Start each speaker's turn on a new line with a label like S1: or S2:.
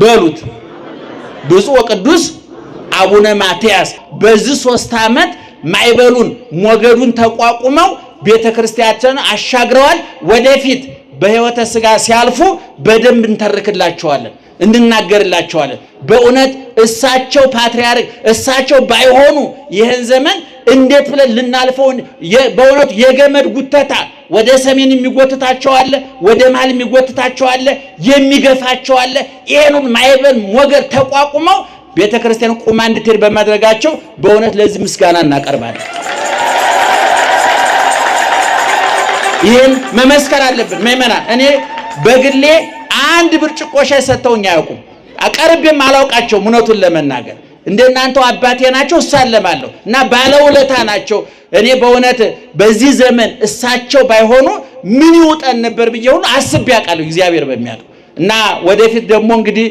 S1: በሉት ብፁዕ ወቅዱስ አቡነ ማትያስ በዚህ 3 ዓመት ማይበሉን ሞገዱን ተቋቁመው ቤተክርስቲያናችንን አሻግረዋል። ወደፊት በሕይወተ ሥጋ ሲያልፉ በደንብ እንተርክላቸዋለን እንናገርላቸዋለን። በእውነት እሳቸው ፓትርያርክ እሳቸው ባይሆኑ ይህን ዘመን እንዴት ብለን ልናልፈው በእውነት የገመድ ጉተታ ወደ ሰሜን የሚጎትታቸው አለ፣ ወደ መሃል የሚጎትታቸው አለ፣ የሚገፋቸው አለ። ይሄንን ማይበል ሞገድ ተቋቁመው ቤተክርስቲያን ቁማ እንድትሄድ በማድረጋቸው በእውነት ለዚህ ምስጋና እናቀርባለን። ይሄን መመስከር አለብን ምእመናን። እኔ በግሌ አንድ ብርጭቆ ሻይ ሰጥተውኝ አያውቁም። አቀርቤም አላውቃቸውም። እውነቱን ለመናገር እንደናንተው አባቴ ናቸው፣ እሳለማለሁ እና ባለውለታ ናቸው። እኔ በእውነት በዚህ ዘመን እሳቸው ባይሆኑ ምን ይውጠን ነበር ብዬ ሁሉ አስቤ አውቃለሁ፣ እግዚአብሔር በሚያውቀው እና ወደፊት ደግሞ እንግዲህ